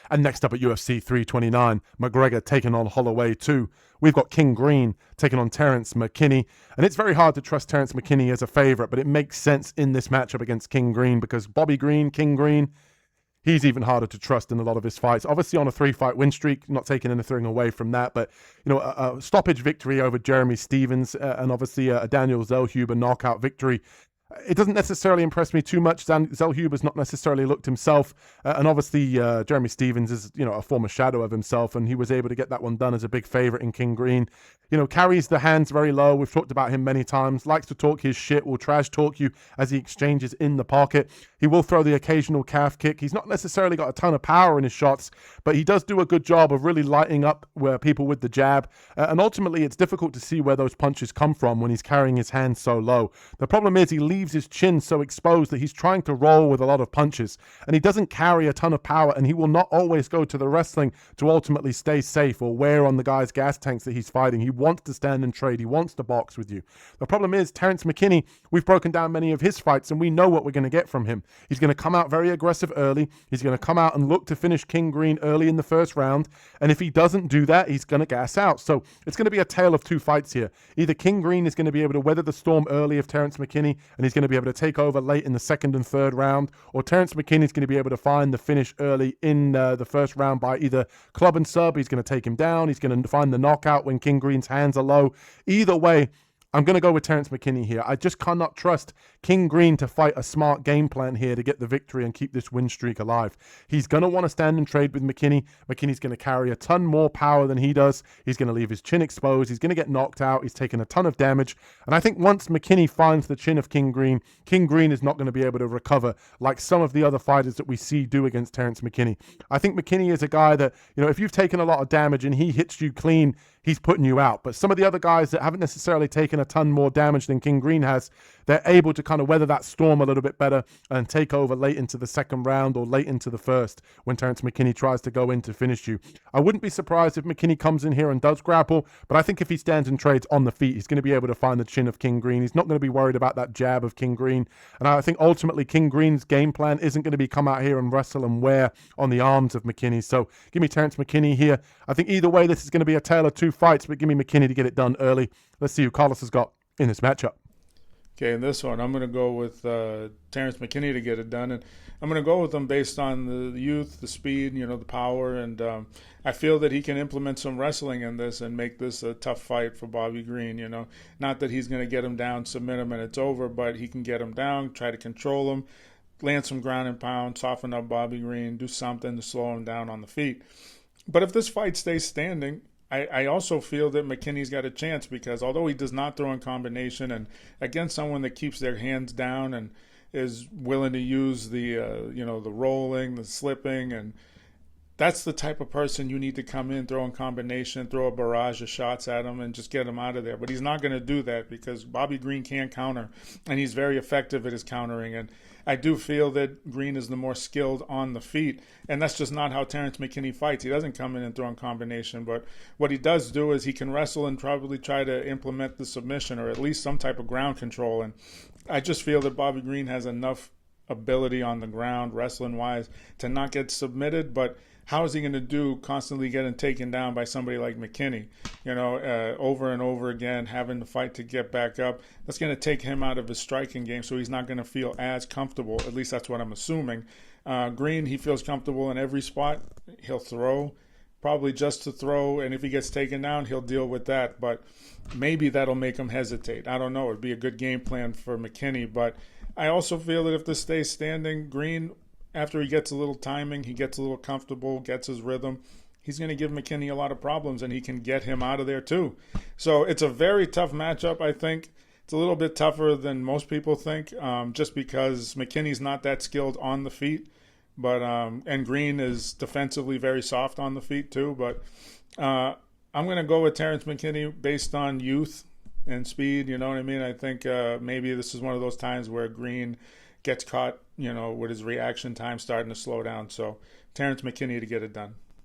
And next up at UFC 329, McGregor taking on Holloway 2. We've got King Green taking on Terrance McKinney. And it's very hard to trust Terrance McKinney as a favorite, but it makes sense in this matchup against King Green because Bobby Green, King Green, he's even harder to trust in a lot of his fights. Obviously on a 3-fight win streak, not taking anything away from that, but a stoppage victory over Jeremy Stephens and obviously a Daniel Zellhuber knockout victory. It doesn't necessarily impress me too much. Zellhuber's not necessarily looked himself, and obviously Jeremy Stephens is a former shadow of himself, and he was able to get that one done as a big favorite in King Green. Carries the hands very low. We've talked about him many times. Likes to talk his shit. Will trash talk you as he exchanges in the pocket. He will throw the occasional calf kick. He's not necessarily got a ton of power in his shots, but he does do a good job of really lighting up people with the jab. And ultimately, it's difficult to see where those punches come from when he's carrying his hands so low. The problem is he leaves his chin so exposed that he's trying to roll with a lot of punches, and he doesn't carry a ton of power, and he will not always go to the wrestling to ultimately stay safe or wear on the guy's gas tanks that he's fighting. He wants to stand and trade. He wants to box with you. The problem is Terrance McKinney, we've broken down many of his fights, and we know what we're going to get from him. He's going to come out very aggressive early. He's going to come out and look to finish King Green early in the first round, and if he doesn't do that, he's going to gas out. So it's going to be a tale of two fights here. Either King Green is going to be able to weather the storm early of Terrance McKinney, and he's going to be able to take over late in the second and third round, or Terrance McKinney is going to be able to find the finish early in the first round by either club and sub. He's going to take him down. He's going to find the knockout when King Green's hands are low. Either way, I'm going to go with Terrance McKinney here. I just cannot trust King Green to fight a smart game plan here to get the victory and keep this win streak alive. He's going to want to stand and trade with McKinney. McKinney's going to carry a ton more power than he does. He's going to leave his chin exposed. He's going to get knocked out. He's taken a ton of damage. And I think once McKinney finds the chin of King Green is not going to be able to recover like some of the other fighters that we see do against Terrance McKinney. I think McKinney is a guy that, if you've taken a lot of damage and he hits you clean, he's putting you out. But some of the other guys that haven't necessarily taken a ton more damage than King Green has, they're able to kind of weather that storm a little bit better and take over late into the second round or late into the first when Terrance McKinney tries to go in to finish you. I wouldn't be surprised if McKinney comes in here and does grapple, but I think if he stands and trades on the feet, he's going to be able to find the chin of King Green. He's not going to be worried about that jab of King Green. And I think ultimately King Green's game plan isn't going to be come out here and wrestle and wear on the arms of McKinney. So give me Terrance McKinney here. I think either way, this is going to be a tale of two fights, but give me McKinney to get it done early. Let's see who Carlos has got in this matchup. Okay, in this one, I'm going to go with Terrance McKinney to get it done. And I'm going to go with him based on the youth, the speed, the power. And I feel that he can implement some wrestling in this and make this a tough fight for Bobby Green. Not that he's going to get him down, submit him, and it's over, but he can get him down, try to control him, land some ground and pound, soften up Bobby Green, do something to slow him down on the feet. But if this fight stays standing, I also feel that McKinney's got a chance because although he does not throw in combination and against someone that keeps their hands down and is willing to use the the rolling, the slipping, and that's the type of person you need to come in, throw in combination, throw a barrage of shots at him and just get him out of there. But he's not going to do that because Bobby Green can counter, and he's very effective at his countering. And I do feel that Green is the more skilled on the feet, and that's just not how Terrance McKinney fights. He doesn't come in and throw in combination, but what he does do is he can wrestle and probably try to implement the submission or at least some type of ground control. And I just feel that Bobby Green has enough ability on the ground, wrestling-wise, to not get submitted, but how is he going to do constantly getting taken down by somebody like McKinney, over and over again, having to fight to get back up? That's going to take him out of his striking game, so he's not going to feel as comfortable. At least that's what I'm assuming. Green, he feels comfortable in every spot. He'll throw, probably just to throw, and if he gets taken down, he'll deal with that. But maybe that'll make him hesitate. I don't know. It'd be a good game plan for McKinney. But I also feel that if this stays standing, Green, after he gets a little timing, he gets a little comfortable, gets his rhythm, he's going to give McKinney a lot of problems, and he can get him out of there too. So it's a very tough matchup, I think. It's a little bit tougher than most people think, just because McKinney's not that skilled on the feet, but and Green is defensively very soft on the feet too. But I'm going to go with Terrance McKinney based on youth and speed, you know what I mean? I think maybe this is one of those times where Green gets caught, with his reaction time starting to slow down. So Terrance McKinney to get it done.